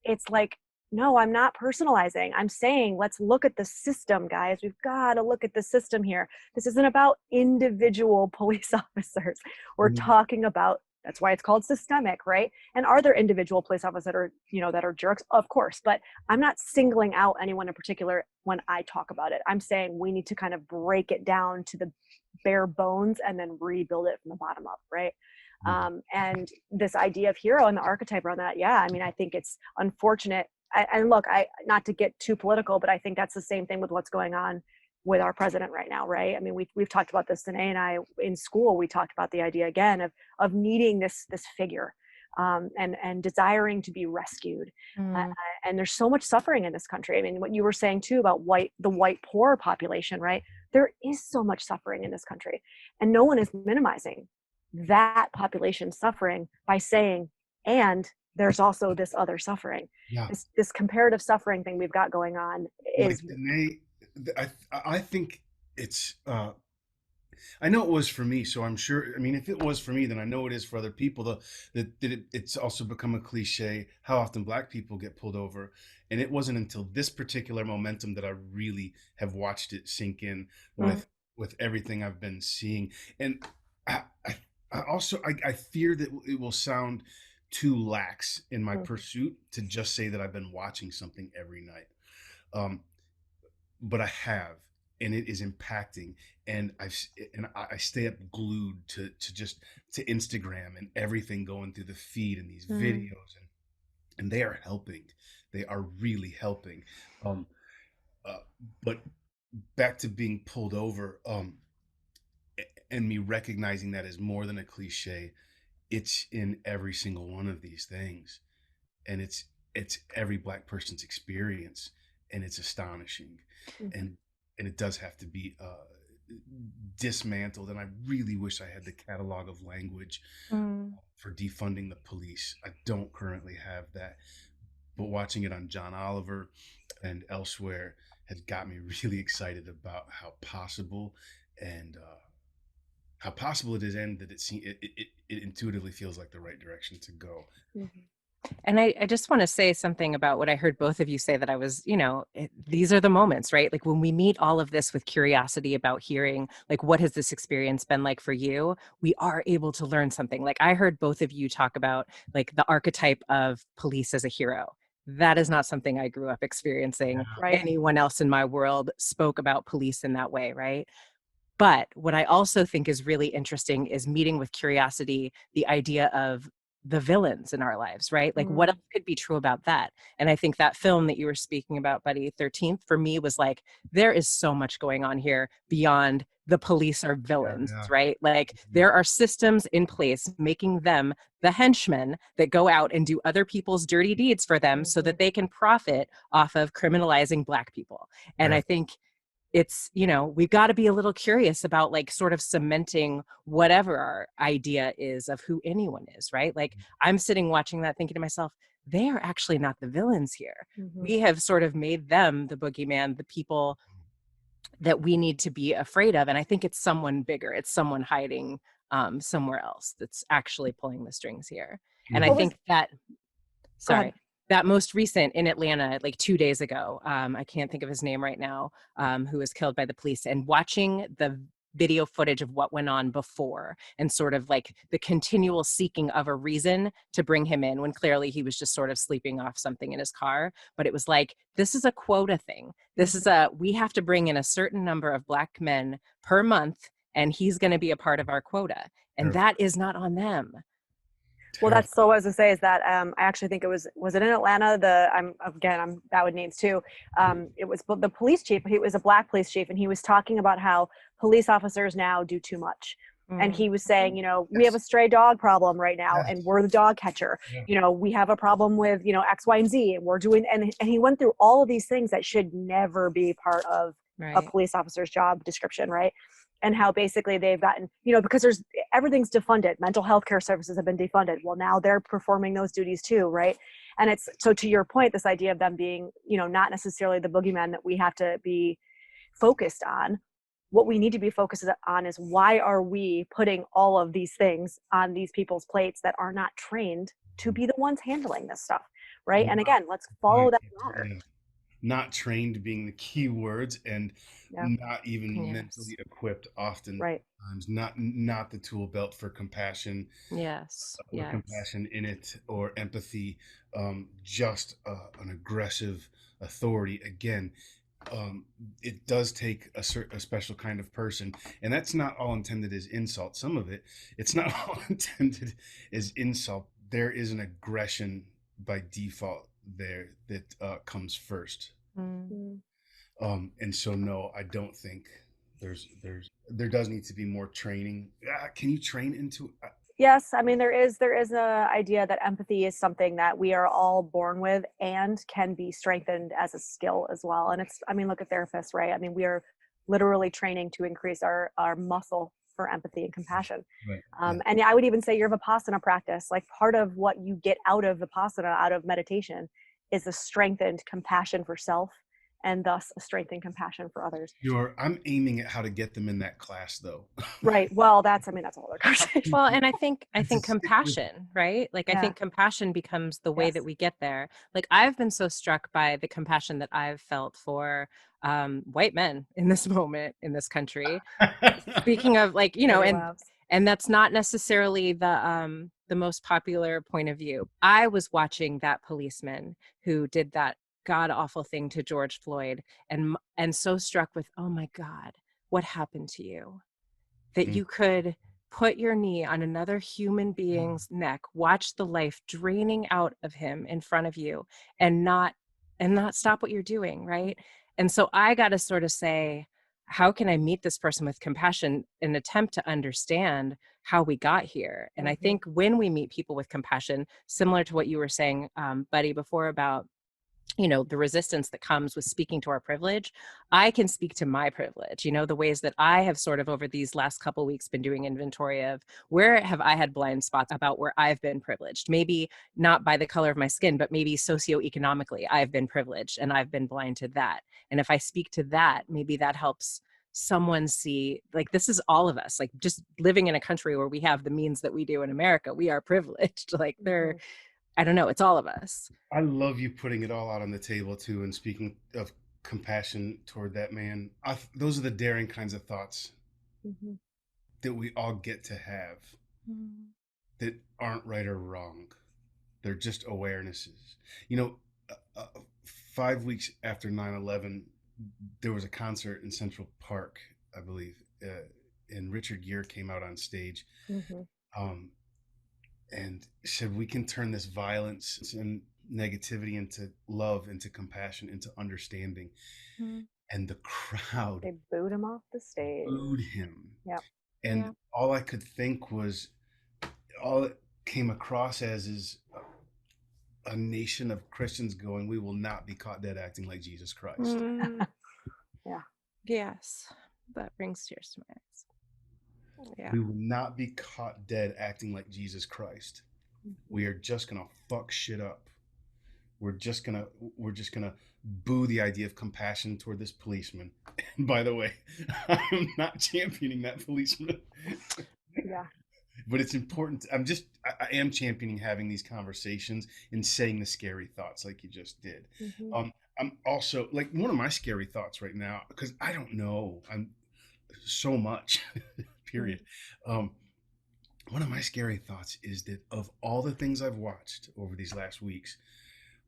it's like, no, I'm not personalizing. I'm saying let's look at the system, guys. We've got to look at the system here. This isn't about individual police officers. We're Mhm. talking about, that's why it's called systemic, right? And are there individual police officers that are, that are jerks? Of course, but I'm not singling out anyone in particular when I talk about it. I'm saying we need to kind of break it down to the bare bones and then rebuild it from the bottom up, right? And this idea of hero and the archetype around that, yeah, I mean, I think it's unfortunate. And look, I, not to get too political, but I think that's the same thing with what's going on with our president right now, right? I mean, we've talked about this, Dené and I, in school. We talked about the idea again of needing this figure, and desiring to be rescued. Uh, Mm. and there's so much suffering in this country. I mean, what you were saying too about the white poor population, right? There is so much suffering in this country, and no one is minimizing that population suffering by saying, and there's also this other suffering. Yeah. This comparative suffering thing we've got going on Like is, Danae, I think it's I know it was for me, so I'm sure. I mean, if it was for me, then I know it is for other people. It's also become a cliche how often Black people get pulled over, and it wasn't until this particular momentum that I really have watched it sink in mm, with everything I've been seeing. And I, I, I fear that it will sound too lax in my mm, pursuit to just say that I've been watching something every night. Um, but I have, and it is impacting. And I stay up glued to Instagram and everything going through the feed and these Mm. videos, and they are helping. They are really helping. Um, uh, but back to being pulled over, and me recognizing that is more than a cliche. It's in every single one of these things, and it's every Black person's experience, and it's astonishing. mm, And it does have to be dismantled, and I really wish I had the catalog of language Mm. for defunding the police. I don't currently have that, but watching it on John Oliver and elsewhere has got me really excited about and how possible it is, and that it intuitively feels like the right direction to go. mhm, And I just want to say something about what I heard both of you say that I was, these are the moments, right? Like when we meet all of this with curiosity about hearing, like, what has this experience been like for you? We are able to learn something. Like I heard both of you talk about like the archetype of police as a hero. That is not something I grew up experiencing. right. Anyone else in my world spoke about police in that way, right? But what I also think is really interesting is meeting with curiosity the idea of the villains in our lives, right? Like what else Mm, could be true about that? And I think that film that you were speaking about, Buddy 13th, for me was like, there is so much going on here beyond the police are Yeah, villains, yeah. right? Like Mhm. there are systems in place making them the henchmen that go out and do other people's dirty deeds for them so mhm, that they can profit off of criminalizing Black people. And I Right. think it's, we've got to be a little curious about like sort of cementing whatever our idea is of who anyone is, right? Like I'm sitting watching that thinking to myself, they are actually not the villains here. We have sort of made them the boogeyman, the people that we need to be afraid of. And I think it's someone bigger. It's someone hiding somewhere else that's actually pulling the strings here. And I think that, sorry, that most recent in Atlanta, like 2 days ago, I can't think of his name right now, who was killed by the police, and watching the video footage of what went on before and sort of like the continual seeking of a reason to bring him in when clearly he was just sort of sleeping off something in his car. But it was like, this is a quota thing. This is we have to bring in a certain number of Black men per month, and he's going to be a part of our quota. And that is not on them. Well, that's so. What I was to say is that I actually think it was it in Atlanta? I'm bad with names too. It was the police chief. He was a Black police chief, and he was talking about how police officers now do too much. And he was saying, we have a stray dog problem right now, and we're the dog catcher. We have a problem with X, Y, and Z, and we're doing. And he went through all of these things that should never be part of a police officer's job description, right? And how basically they've gotten, because everything's defunded. Mental health care services have been defunded. Well, now they're performing those duties too, right? And it's, so to your point, this idea of them being, not necessarily the boogeyman that we have to be focused on. What we need to be focused on is, why are we putting all of these things on these people's plates that are not trained to be the ones handling this stuff, right? And again, let's follow that ladder. Not trained being the key words, and not even mentally equipped often times, not the tool belt for compassion, or compassion in it, or empathy, just an aggressive authority. Again, it does take a special kind of person, and that's not all intended as insult. Some of it's not all intended as insult. There is an aggression by default there that comes first. And so no, I don't think there does need to be more training. Can you train into Yes, I mean there is a idea that empathy is something that we are all born with and can be strengthened as a skill as well. And it's, I mean, look at therapists, right? I mean, we are literally training to increase our muscle for empathy and compassion. And I would even say your Vipassana practice, like part of what you get out of Vipassana, out of meditation, is a strengthened compassion for self, and thus a strengthened compassion for others. I'm aiming at how to get them in that class though. Right. Well, that's a whole other conversation. Well, and I think compassion, right? Like I think compassion becomes the way that we get there. Like I've been so struck by the compassion that I've felt for white men in this moment in this country. Speaking of like, and that's not necessarily the most popular point of view. I was watching that policeman who did that god awful thing to George Floyd, and so struck with, oh my God, what happened to you? That you could put your knee on another human being's neck, watch the life draining out of him in front of you, and not stop what you're doing, right? And so I got to sort of say, how can I meet this person with compassion and attempt to understand how we got here? And I think when we meet people with compassion, similar to what you were saying, Buddy, before about the resistance that comes with speaking to our privilege, I can speak to my privilege, the ways that I have sort of over these last couple of weeks been doing inventory of where have I had blind spots about where I've been privileged, maybe not by the color of my skin, but maybe socioeconomically I've been privileged and I've been blind to that. And if I speak to that, maybe that helps someone see, like, this is all of us, like just living in a country where we have the means that we do in America, we are privileged. Like I don't know, it's all of us. I love you putting it all out on the table too, and speaking of compassion toward that man. Those are the daring kinds of thoughts that we all get to have, that aren't right or wrong. They're just awarenesses. 5 weeks after 9/11, there was a concert in Central Park, I believe, and Richard Gere came out on stage. And said, we can turn this violence and negativity into love, into compassion, into understanding. And the crowd, they booed him off the stage. Booed him. And all I could think was, all it came across as is a nation of Christians going, we will not be caught dead acting like Jesus Christ. Yes, that brings tears to my eyes. Yeah. We will not be caught dead acting like Jesus Christ. We are just gonna fuck shit up. We're just gonna boo the idea of compassion toward this policeman. And by the way, I'm not championing that policeman. Yeah. But it's important. I am championing having these conversations and saying the scary thoughts like you just did. Mm-hmm. I'm also like one of my scary thoughts right now, because I don't know. I'm so much, period. Um, one of my scary thoughts is that of all the things I've watched over these last weeks,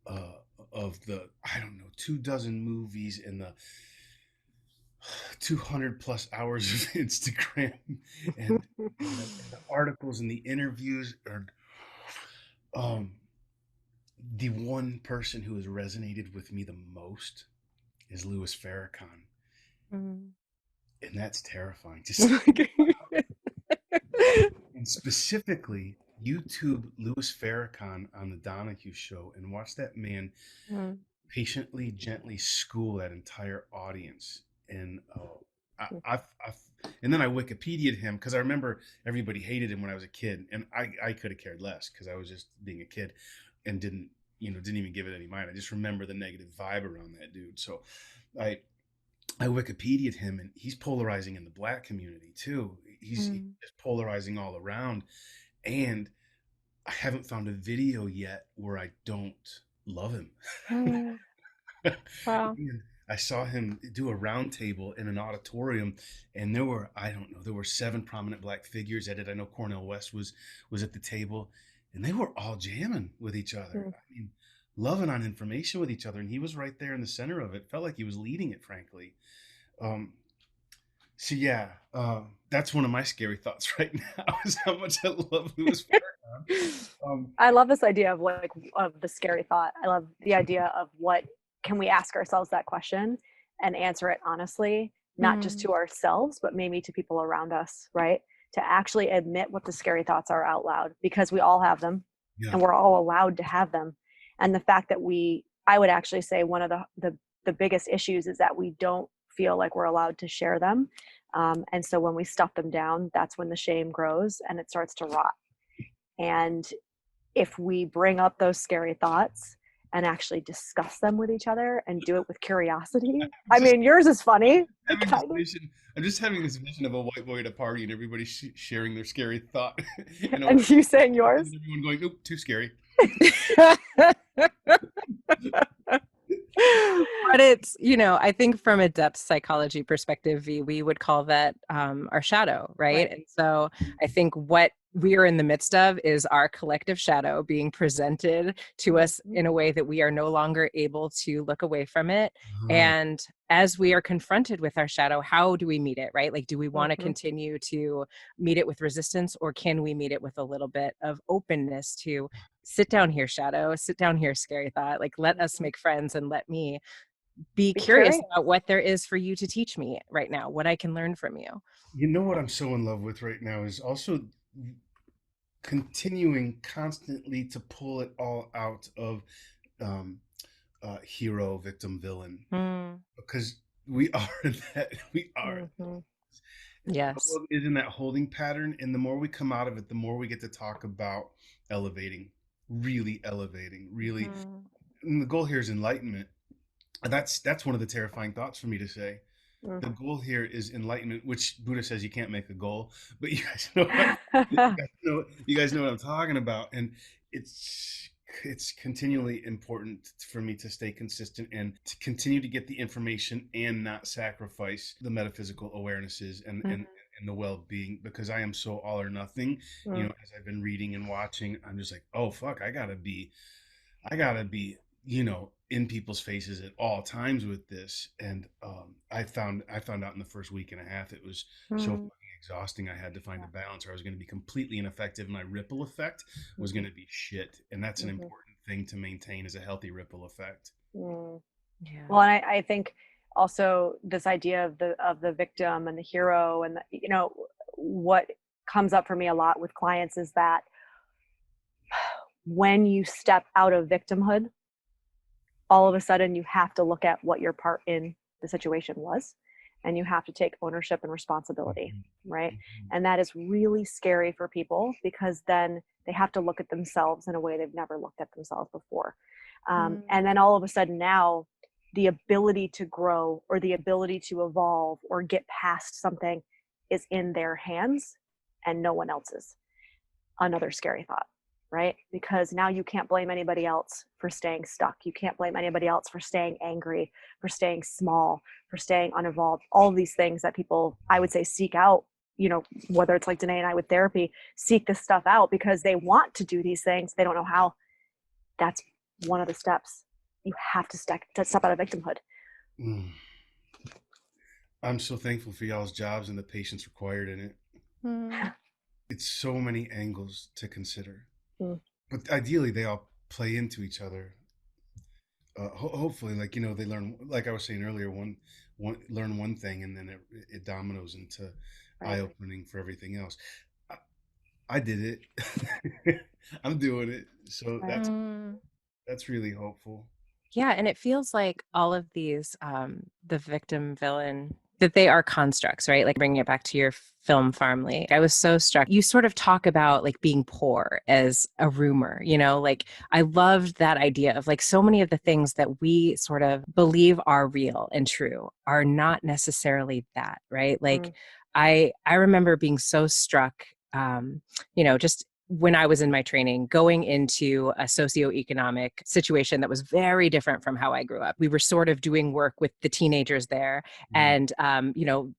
uh, of the, I don't know, 24 movies and the 200 plus hours of Instagram and the articles and the interviews, are um, the one person who has resonated with me the most is Louis Farrakhan. Mm. And that's terrifying to see. And specifically, YouTube Louis Farrakhan on the Donahue Show and watch that man patiently, gently school that entire audience. And and then I Wikipedia'd him because I remember everybody hated him when I was a kid, and I could have cared less because I was just being a kid and didn't even give it any mind. I just remember the negative vibe around that dude. So I Wikipedia'd him, and he's polarizing in the Black community too. He's just polarizing all around, and I haven't found a video yet where I don't love him. Wow. And I saw him do a round table in an auditorium, and there were, I don't know, there were 7 prominent Black figures at it. I know Cornel West was at the table, and they were all jamming with each other. I mean, loving on information with each other, and he was right there in the center of it. Felt like he was leading it, frankly. So yeah, that's one of my scary thoughts right now, is how much I love Louis Farrakhan. I love this idea of of the scary thought. I love the idea of what can we ask ourselves that question and answer it honestly, not just to ourselves, but maybe to people around us, right? To actually admit what the scary thoughts are out loud, because we all have them, and we're all allowed to have them. And the fact that I would actually say one of the biggest issues is that we don't feel like we're allowed to share them. And so when we stuff them down, that's when the shame grows and it starts to rot. And if we bring up those scary thoughts and actually discuss them with each other and do it with curiosity. I mean, yours is funny. I'm just having this vision of a white boy at a party and everybody sharing their scary thought. And you saying yours? And everyone going, "Oop, too scary." But it's, I think from a depth psychology perspective, we would call that our shadow, right? And so I think what we are in the midst of is our collective shadow being presented to us in a way that we are no longer able to look away from it. And as we are confronted with our shadow, how do we meet it, right? Like, do we want to continue to meet it with resistance, or can we meet it with a little bit of openness to sit down here, shadow, sit down here, scary thought, like, let us make friends and let me be curious about what there is for you to teach me right now, what I can learn from you. You know what I'm so in love with right now is also continuing constantly to pull it all out of hero, victim, villain, because we are that. We are. Yes. The world is in that holding pattern, and the more we come out of it, the more we get to talk about elevating, really elevating, really. And the goal here is enlightenment. That's one of the terrifying thoughts for me to say. The goal here is enlightenment, which Buddha says you can't make a goal, but you guys know what I'm talking about. And it's continually important for me to stay consistent and to continue to get the information and not sacrifice the metaphysical awarenesses and the well-being, because I am so all or nothing. As I've been reading and watching, I'm just like, oh fuck, I gotta be in people's faces at all times with this. And I found out in the first week and a half it was so fucking exhausting. I had to find a balance, or I was going to be completely ineffective. My ripple effect was going to be shit, and that's an important thing to maintain, is a healthy ripple effect. Well, and I think also this idea of the victim and the hero, and what comes up for me a lot with clients is that when you step out of victimhood, all of a sudden you have to look at what your part in the situation was. and you have to take ownership and responsibility, right? Mhm. And that is really scary for people, because then they have to look at themselves in a way they've never looked at themselves before. And then all of a sudden now, the ability to grow or the ability to evolve or get past something is in their hands and no one else's. Another scary thought, right? Because now you can't blame anybody else for staying stuck. You can't blame anybody else for staying angry, for staying small, for staying unevolved. All of these things that people, I would say, seek out, whether it's like Dené and I with therapy, seek this stuff out because they want to do these things. They don't know how. That's one of the steps. You have to step out of victimhood. Mm. I'm so thankful for y'all's jobs and the patience required in it. It's so many angles to consider, but ideally they all play into each other. Hopefully, like they learn, like I was saying earlier, learn one thing, and then it dominoes into Right. eye opening for everything else. I did it. I'm doing it, so Right. that's really hopeful. Yeah, and it feels like all of these, the victim villain, that they are constructs, right? Like bringing it back to your film Farmly. I was so struck. You sort of talk about like being poor as a rumor, like I loved that idea of like so many of the things that we sort of believe are real and true are not necessarily that, right? Like I remember being so struck, just when I was in my training, going into a socioeconomic situation that was very different from how I grew up. We were sort of doing work with the teenagers there. And,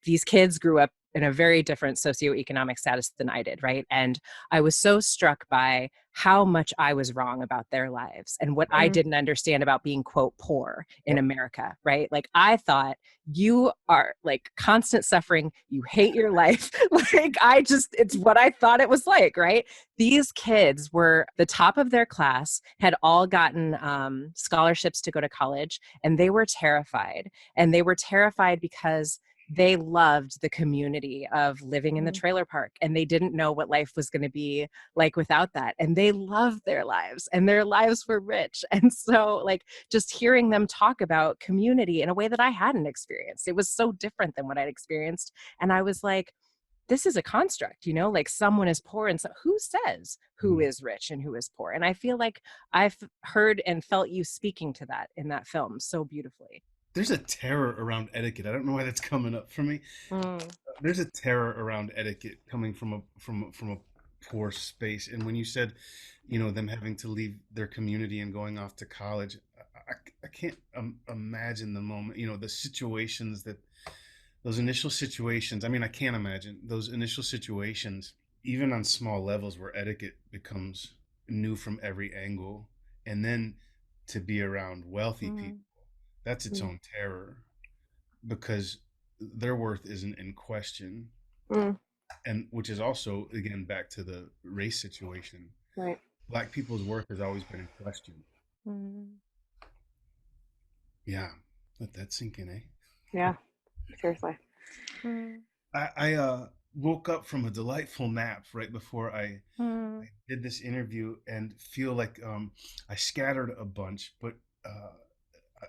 these kids grew up in a very different socioeconomic status than I did, right? And I was so struck by how much I was wrong about their lives and what I didn't understand about being, quote, poor in America, right? Like I thought you are like constant suffering, you hate your life. It's what I thought it was like, right? These kids were the top of their class, had all gotten scholarships to go to college, and they were terrified. And they were terrified because they loved the community of living in the trailer park, and they didn't know what life was going to be like without that. And they loved their lives, and their lives were rich. And so like just hearing them talk about community in a way that I hadn't experienced, it was so different than what I'd experienced. And I was like, this is a construct, like someone is poor, and so who says who is rich and who is poor? And I feel like I've heard and felt you speaking to that in that film so beautifully. There's a terror around etiquette. I don't know why that's coming up for me. There's a terror around etiquette coming from a poor space. And when you said, them having to leave their community and going off to college, I can't imagine the moment, the situations those initial situations. I mean, I can't imagine those initial situations, even on small levels where etiquette becomes new from every angle. And then to be around wealthy people, that's its own terror, because their worth isn't in question. And which is also, again, back to the race situation. Right. Black people's worth has always been in question. Yeah. Let that sink in, eh? Yeah. Seriously. I woke up from a delightful nap right before I did this interview, and feel like I scattered a bunch, but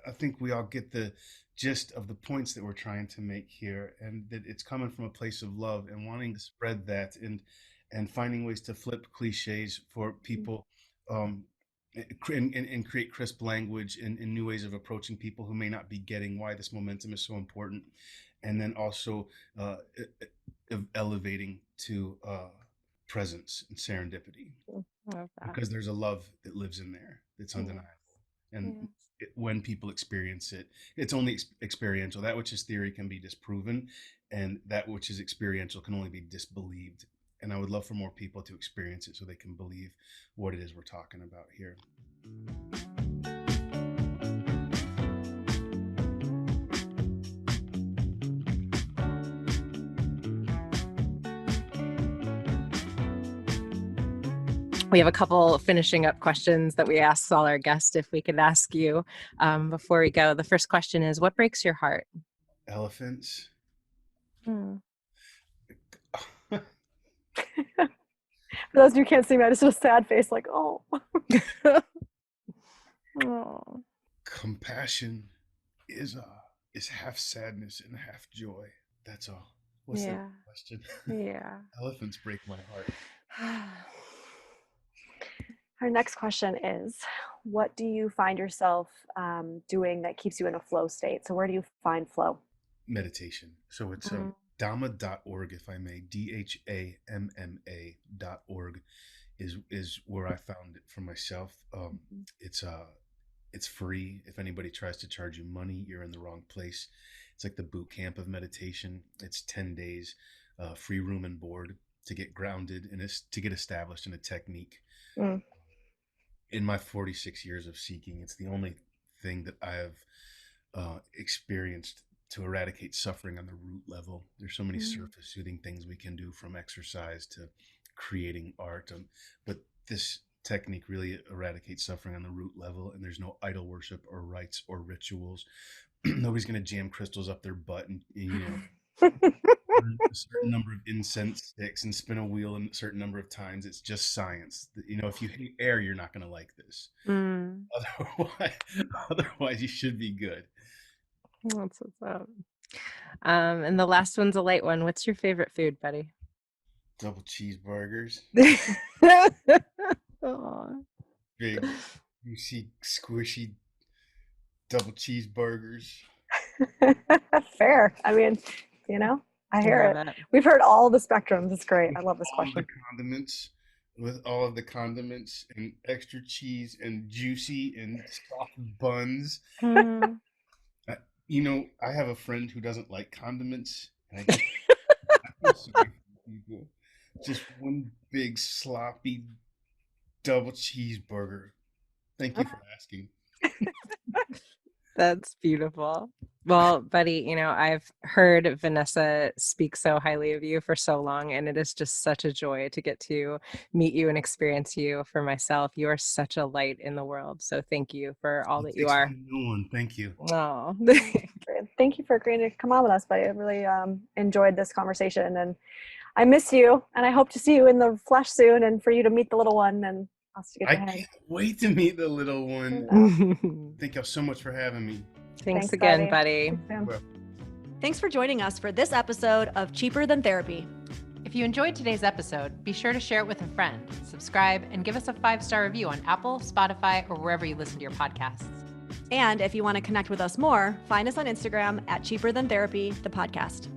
I think we all get the gist of the points that we're trying to make here, and that it's coming from a place of love and wanting to spread that, and finding ways to flip cliches for people, and create crisp language and new ways of approaching people who may not be getting why this momentum is so important, and then also elevating to presence and serendipity, because there's a love that lives in there that's undeniable. And when people experience it, it's only experiential. That which is theory can be disproven, and that which is experiential can only be disbelieved. And I would love for more people to experience it so they can believe what it is we're talking about here. We have a couple finishing up questions that we asked all our guests, if we could ask you before we go. The first question is, what breaks your heart? Elephants. For those of you who can't see me, I just do a sad face, like, oh. Compassion is is half sadness and half joy. That's all. What's the Yeah. question? Yeah. Elephants break my heart. Our next question is, what do you find yourself doing that keeps you in a flow state? So where do you find flow? Meditation. So it's Mm. Dhamma.org, if I may. DHAMMA.org is where I found it for myself. It's free. If anybody tries to charge you money, you're in the wrong place. It's like the boot camp of meditation. It's 10 days, free room and board to get grounded and to get established in a technique. Mm. In my 46 years of seeking, it's the only thing that I have experienced to eradicate suffering on the root level. There's so many surface soothing things we can do, from exercise to creating art, but this technique really eradicates suffering on the root level, and there's no idol worship or rites or rituals. Nobody's going to jam crystals up their butt and burn a certain number of incense sticks and spin a wheel a certain number of times. It's just science. If you hate air, you're not going to like this. Otherwise you should be good. That's what's up. And the last one's a light one. What's your favorite food, buddy? Double cheeseburgers. Aw. Big, juicy, squishy double cheeseburgers. Fair. I mean, I hear it. We've heard all the spectrums. It's great. I love this question. With all of the condiments and extra cheese and juicy and soft buns. I have a friend who doesn't like condiments. And I feel sorry for people. Just one big sloppy double cheeseburger. Thank you for asking. That's beautiful. Well, buddy, I've heard Vanessa speak so highly of you for so long, and it is just such a joy to get to meet you and experience you for myself. You are such a light in the world. So thank you for all that you are. Thank you. Oh. Thank you for agreeing to come on with us, buddy. I really enjoyed this conversation, and I miss you, and I hope to see you in the flesh soon, and for you to meet the little one and us to get to hang. Can't wait to meet the little one. Thank you so much for having me. Thanks again, buddy. Thanks for joining us for this episode of Cheaper Than Therapy. If you enjoyed today's episode, be sure to share it with a friend, subscribe, and give us a 5-star review on Apple, Spotify, or wherever you listen to your podcasts. And if you want to connect with us more, find us on Instagram at Cheaper Than Therapy, the podcast.